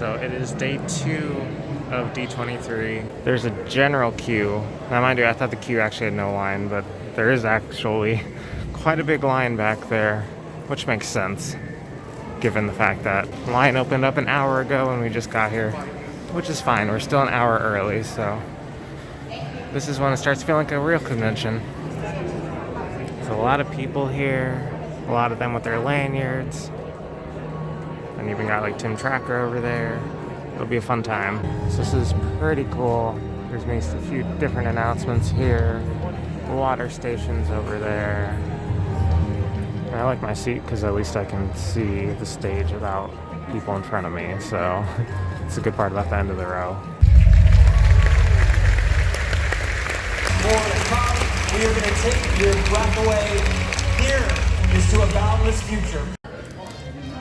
So it is day 2 of D23. There's a general queue. Now mind you, I thought the queue actually had no line, but there is actually quite a big line back there, which makes sense, given the fact that the line opened up an hour ago and we just got here, which is fine. We're still an hour early, so this is when it starts feeling like a real convention. There's a lot of people here, a lot of them with their lanyards, and even got like Tim Tracker over there. It'll be a fun time. So this is pretty cool. There's maybe a few different announcements here. Water stations over there. And I like my seat because at least I can see the stage without people in front of me, so it's a good part about the end of the row. For the top, we are going to take your breath away. Here is to a boundless future.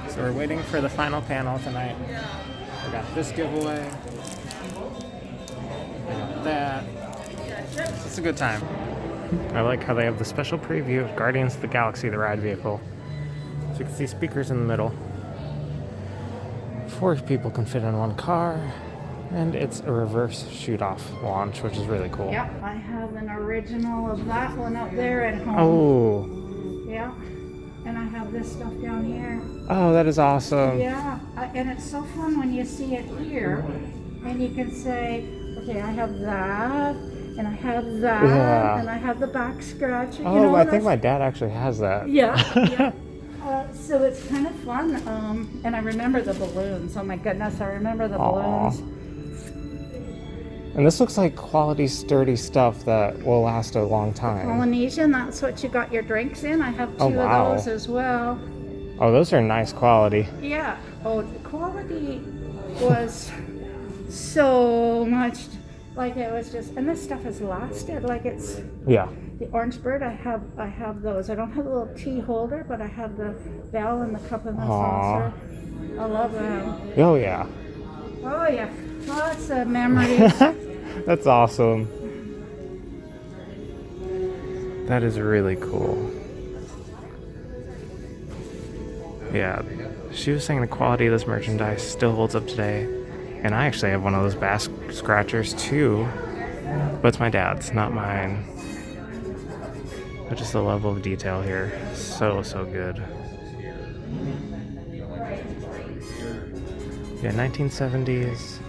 So we're waiting for the final panel tonight. We got this giveaway. We got that. It's a good time. I like how they have the special preview of Guardians of the Galaxy, the ride vehicle. So you can see speakers in the middle. 4 people can fit in one car. And it's a reverse shoot-off launch, which is really cool. Yep, I have an original of that one up there at home. Oh. Yeah. And I have this stuff down here. Oh, that is awesome. Yeah, and it's so fun when you see it here, and you can say, okay, I have that, and I have that, yeah. And I have the back scratch. Oh, you know, I think my dad actually has that. Yeah, yeah. So it's kind of fun, and I remember the balloons. Oh my goodness, I remember the balloons. And this looks like quality, sturdy stuff that will last a long time. Polynesian, that's what you got your drinks in. I have 2 wow. of those as well. Oh, those are nice quality. Yeah. Oh, the quality was so much, like it was just, and this stuff has lasted. Like it's. Yeah. The orange bird, I have those. I don't have the little tea holder, but I have the bell and the cup and the saucer. I love them. Oh yeah. Oh yeah. Lots of memories. That's awesome. That is really cool. Yeah, she was saying the quality of this merchandise still holds up today. And I actually have one of those back scratchers too. But it's my dad's, not mine. But just the level of detail here. So good. Yeah, 1970s.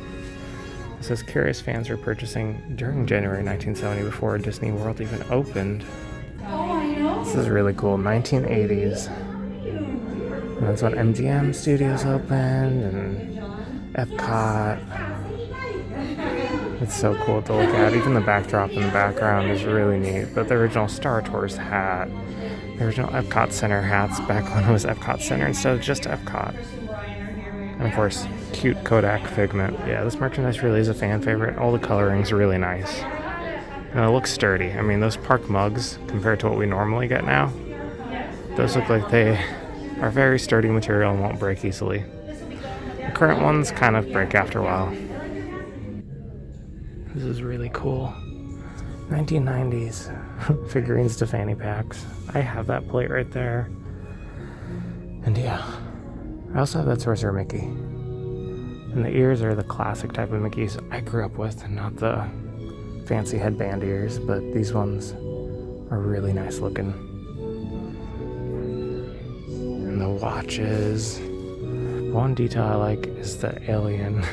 It says curious fans were purchasing during January 1970 before Disney World even opened. Oh, I know. This is really cool. 1980s. And that's when MGM Studios opened and Epcot. It's so cool to look at. Even the backdrop in the background is really neat. But the original Star Tours hat, the original Epcot Center hats back when it was Epcot Center instead of just Epcot. And of course, cute Kodak Figment. Yeah, this merchandise really is a fan favorite. All the coloring's really nice. And it looks sturdy. I mean, those park mugs, compared to what we normally get now, those look like they are very sturdy material and won't break easily. The current ones kind of break after a while. This is really cool. 1990s figurines to fanny packs. I have that plate right there. And yeah, I also have that Sorcerer Mickey. And the ears are the classic type of Mickeys I grew up with, not the fancy headband ears, but these ones are really nice looking. And the watches. One detail I like is the alien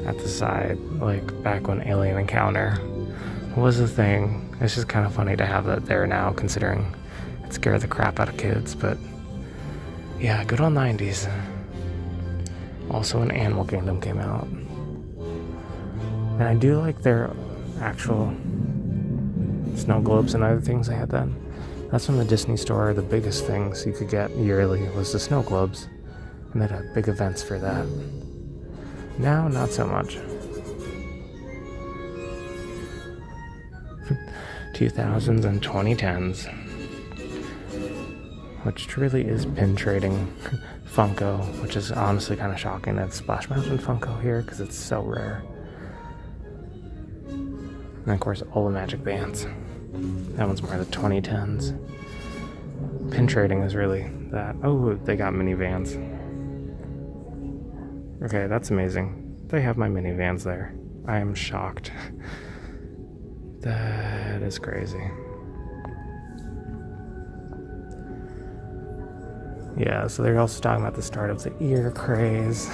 at the side, like back when Alien Encounter was a thing. It's just kind of funny to have that there now, considering it scared the crap out of kids, but yeah, good old 90s. Also when Animal Kingdom came out. And I do like their actual snow globes and other things they had then. That's from the Disney store. The biggest things you could get yearly was the snow globes. And they'd have big events for that. Now, not so much. 2000s and 2010s. Which truly is pin trading Funko, which is honestly kind of shocking that Splash Mountain Funko here because it's so rare. And of course, all the Magic Bands. That one's more the 2010s. Pin trading is really that. Oh, they got minivans. Okay, that's amazing. they have my minivans there. I am shocked. That is crazy. Yeah, so they're also talking about the start of the ear craze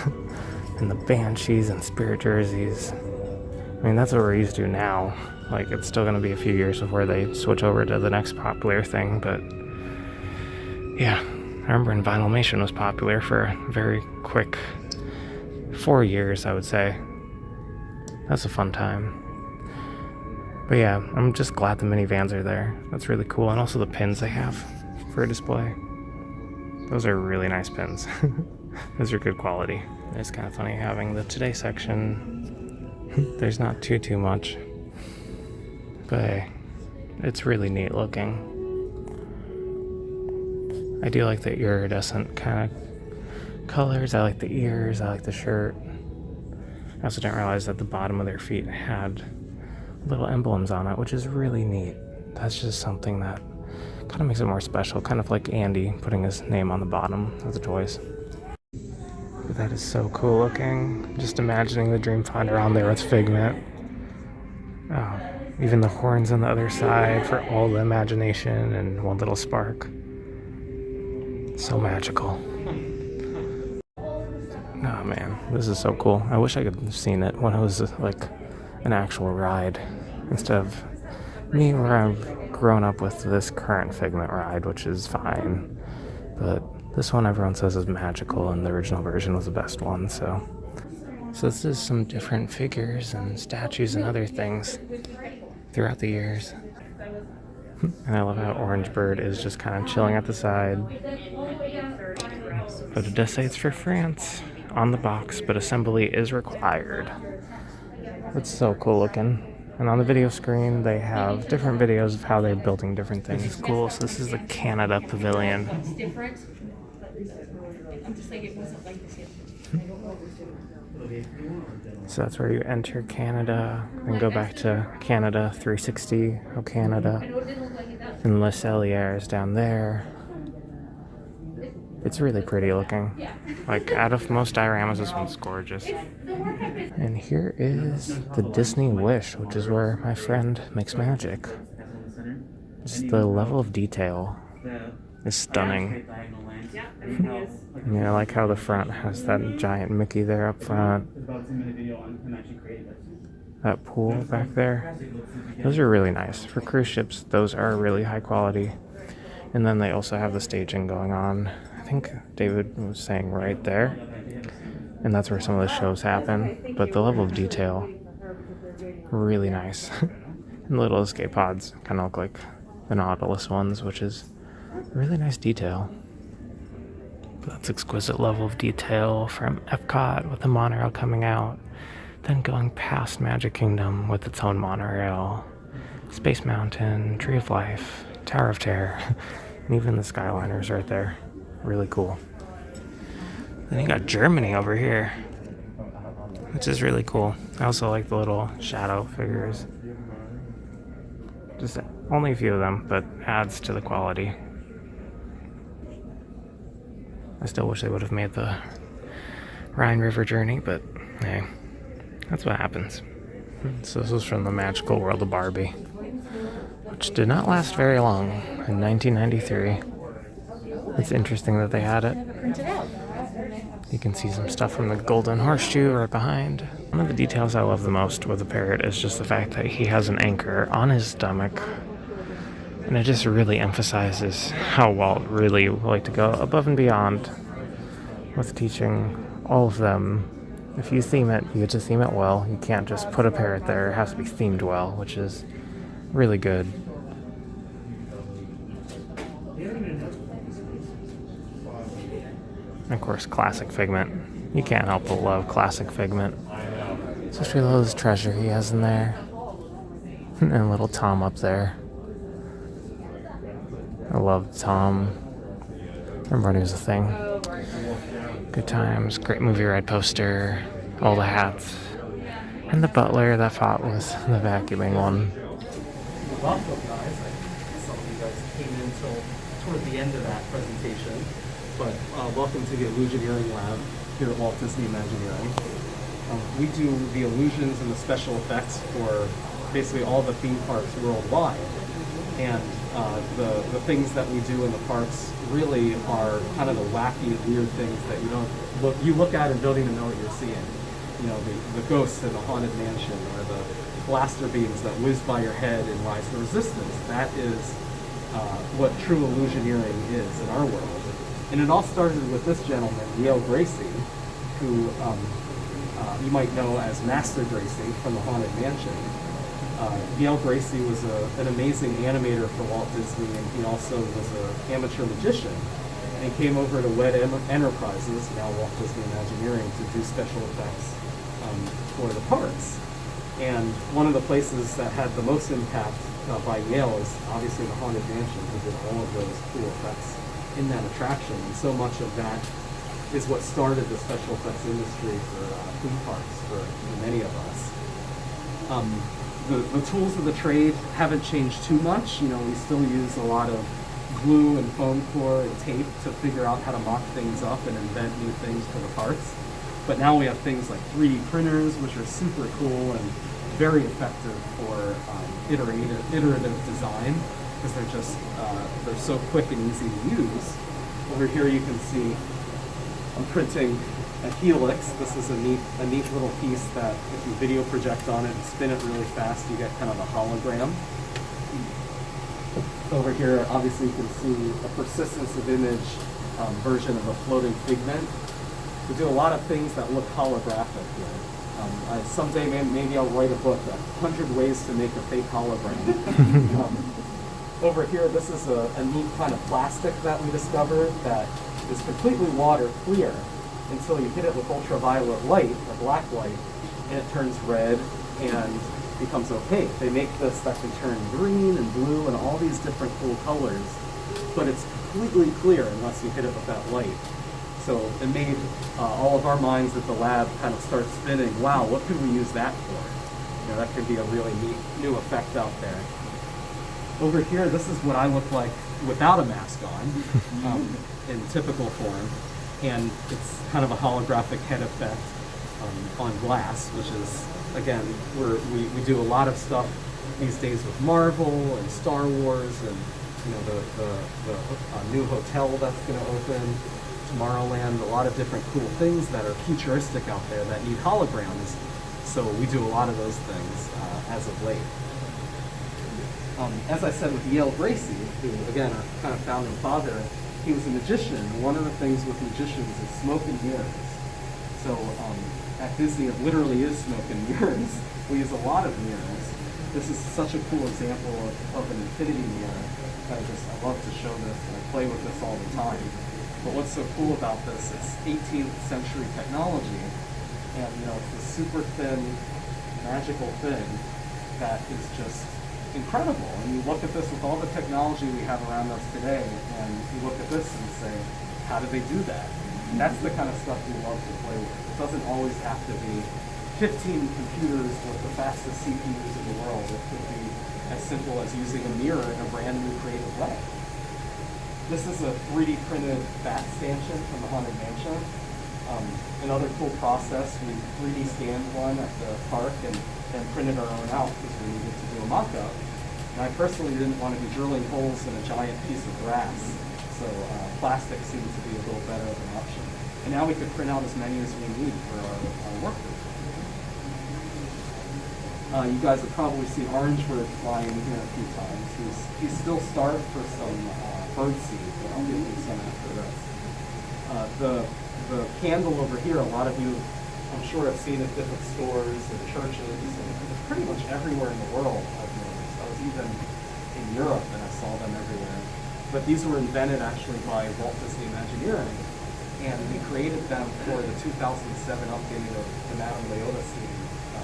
and the banshees and spirit jerseys. I mean, that's what we're used to now. Like, it's still going to be a few years before they switch over to the next popular thing, but yeah, I remember when Vinylmation was popular for a very quick 4 years, I would say. That's a fun time. But yeah, I'm just glad the minivans are there. That's really cool. And also the pins they have for a display. Those are really nice pins. Those are good quality. It's kind of funny having the Today section. There's not too much. But hey, it's really neat looking. I do like the iridescent kind of colors. I like the ears. I like the shirt. I also didn't realize that the bottom of their feet had little emblems on it, which is really neat. That's just something that kind of makes it more special, kind of like Andy putting his name on the bottom of the toys. But that is so cool looking. Just imagining the Dreamfinder on there with Figment. Oh, even the horns on the other side for all the imagination and one little spark. So magical. Oh man, this is so cool. I wish I could have seen it when it was like an actual ride instead of me where I've grown up with this current Figment ride, which is fine. But this one everyone says is magical and the original version was the best one, so this is some different figures and statues and other things throughout the years. And I love how Orange Bird is just kind of chilling at the side. But it does say it's for France on the box, but assembly is required. It's so cool looking. And on the video screen, they have different videos of how they're building different things. It's cool. So this is the Canada Pavilion. It's different. I'm just like, it wasn't like this yet. So that's where you enter Canada and go back to Canada 360, oh Canada. And Le Cellier is down there. It's really pretty looking. Like, out of most dioramas, this one's gorgeous. And here is the Disney Wish, which is where my friend makes magic. Just the level of detail is stunning. I mean, I like how the front has that giant Mickey there up front. That pool back there. Those are really nice. For cruise ships, those are really high quality. And then they also have the staging going on. I think David was saying right there. And that's where some of the shows happen. But the level of detail, really nice. And the little escape pods kind of look like the Nautilus ones, which is really nice detail. But that's exquisite level of detail from Epcot with the monorail coming out. Then going past Magic Kingdom with its own monorail. Space Mountain, Tree of Life, Tower of Terror. And even the Skyliners right there. Really cool. Then you got Germany over here, which is really cool. I also like the little shadow figures. Just only a few of them, but adds to the quality. I still wish they would have made the Rhine River journey, but hey, that's what happens. So this was from the Magical World of Barbie, which did not last very long in 1993. It's interesting that they had it. You can see some stuff from the Golden Horseshoe right behind. One of the details I love the most with the parrot is just the fact that he has an anchor on his stomach. And it just really emphasizes how Walt really liked to go above and beyond with teaching all of them. If you theme it, you get to theme it well. You can't just put a parrot there. It has to be themed well, which is really good. And of course, classic Figment. You can't help but love classic Figment. Especially Lowe's treasure he has in there. And little Tom up there. I love Tom. Remember when he was a thing. Good times, great movie ride poster, all the hats. And the butler that fought with the vacuuming one. Welcome, guys. Some of you guys came in until toward the end of that presentation. But welcome to the Illusioneering Lab here at Walt Disney Imagineering. we do the illusions and the special effects for basically all the theme parks worldwide. And the things that we do in the parks really are kind of the wacky, weird things that you look at and don't even know what you're seeing. You know, the ghosts in the haunted mansion, or the blaster beams that whiz by your head in Rise of the Resistance. That is what true Illusioneering is in our world. And it all started with this gentleman, Yale Gracie, who you might know as Master Gracie from the Haunted Mansion. Yale Gracie was an amazing animator for Walt Disney, and he also was an amateur magician. And he came over to WED Enterprises, now Walt Disney Imagineering, to do special effects for the parks. And one of the places that had the most impact by Yale is obviously the Haunted Mansion, who did all of those cool effects in that attraction. And so much of that is what started the special effects industry for theme parks for many of us. The tools of the trade haven't changed too much. You know, we still use a lot of glue and foam core and tape to figure out how to mock things up and invent new things for the parks. But now we have things like 3D printers, which are super cool and very effective for iterative design, because they're so quick and easy to use. Over here you can see I'm printing a helix. This is a neat little piece that if you video project on it and spin it really fast, you get kind of a hologram. Over here, obviously you can see a persistence of image version of a floating figment. We do a lot of things that look holographic here. Someday maybe I'll write a book, 100 ways to make a fake hologram. Over here, this is a neat kind of plastic that we discovered that is completely water clear until you hit it with ultraviolet light, or black light, and it turns red and becomes opaque. They make this that can turn green and blue and all these different cool colors, but it's completely clear unless you hit it with that light. So it made all of our minds at the lab kind of start spinning. Wow, what could we use that for? You know, that could be a really neat new effect out there. Over here, this is what I look like without a mask on, in typical form. And it's kind of a holographic head effect on glass, which is, again, we do a lot of stuff these days with Marvel and Star Wars, and you know the new hotel that's going to open, Tomorrowland, a lot of different cool things that are futuristic out there that need holograms. So we do a lot of those things as of late. As I said with Yale Gracie, who again our kind of founding father, he was a magician. One of the things with magicians is smoke and mirrors. So at Disney, it literally is smoke and mirrors. We use a lot of mirrors. This is such a cool example of an infinity mirror. I love to show this, and I play with this all the time. But what's so cool about this, it's 18th century technology, and you know, it's this super thin, magical thing that is just incredible. And you look at this with all the technology we have around us today, and you look at this and say, how did they do that? And that's the kind of stuff we love to play with. It doesn't always have to be 15 computers with the fastest CPUs in the world. It could be as simple as using a mirror in a brand new creative way. This is a 3D printed bat stanchion from the Haunted Mansion. Another cool process, we 3D scanned one at the park and printed our own out because we needed to do a mock-up. And I personally didn't want to be drilling holes in a giant piece of brass, so plastic seemed to be a little better of an option. And now we could print out as many as we need for our work group. You guys have probably seen Orangebird flying in here a few times. He's still starved for some bird seed, but I'll give him some after this. The candle over here, a lot of you, I'm sure, have seen at different stores and churches, and it's pretty much everywhere in the world, I've noticed. I was even in Europe and I saw them everywhere. But these were invented actually by Walt Disney Imagineering, and we created them for the 2007 update of the Madame Leota scene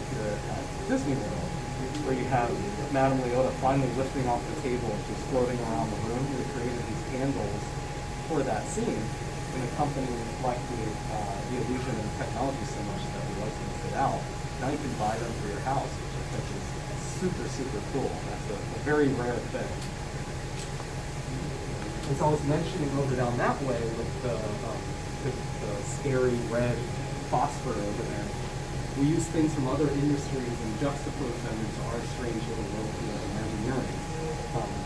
here at Disney World, where you have Madame Leota finally lifting off the table and just floating around the room. We created these candles for that scene, and the company liked the illusion and technology so much that we licensed it out. Now you can buy them for your house, which I think is super, super cool. That's a very rare thing. As I was mentioning over down that way with the scary red phosphor over there, we use things from other industries and juxtapose them into our strange little world of Imagineering.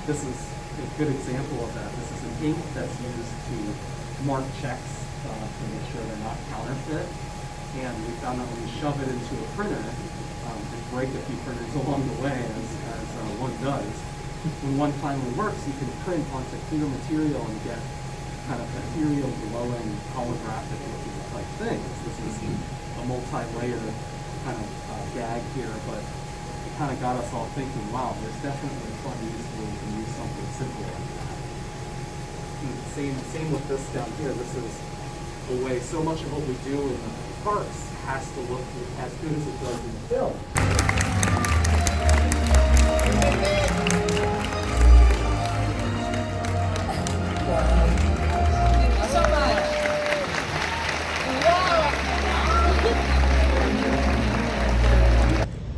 This is a good example of that. This is an ink that's used to mark checks to make sure they're not counterfeit. And we found that when you shove it into a printer, and break a few printers along the way, as one does, when one finally works, you can print onto clear material and get kind of ethereal, glowing, holographic looking type things. This is a multi-layer kind of gag here, but it kind of got us all thinking, wow, there's definitely fun use where we can use something simple like that. And same with this down here. This is a way so much of what we do in the parks has to look as good as it does in the film.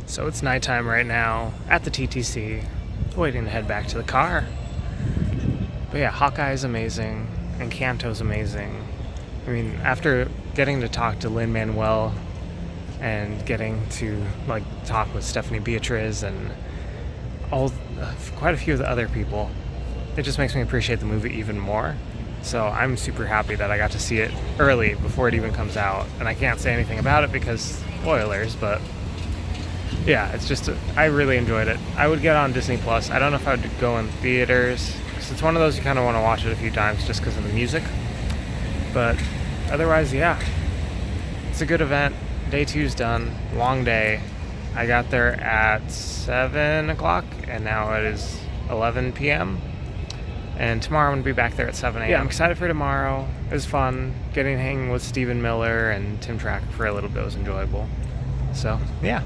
So it's nighttime right now at the TTC, waiting to head back to the car. But yeah, Hawkeye is amazing, and Kanto's amazing. I mean, after getting to talk to Lin-Manuel and getting to like talk with Stephanie Beatriz and quite a few of the other people, it just makes me appreciate the movie even more. So I'm super happy that I got to see it early before it even comes out. And I can't say anything about it because spoilers, but yeah, it's just, I really enjoyed it. I would get on Disney Plus. I don't know if I would go in theaters, because it's one of those you kind of want to watch it a few times just because of the music. But otherwise, yeah, it's a good event. Day 2's done. Long day. I got there at 7 o'clock, and now it is 11 p.m. And tomorrow I'm going to be back there at 7 a.m. Yeah, I'm excited for tomorrow. It was fun. Getting to hang with Stephen Miller and Tim Tracker for a little bit was enjoyable. So, yeah.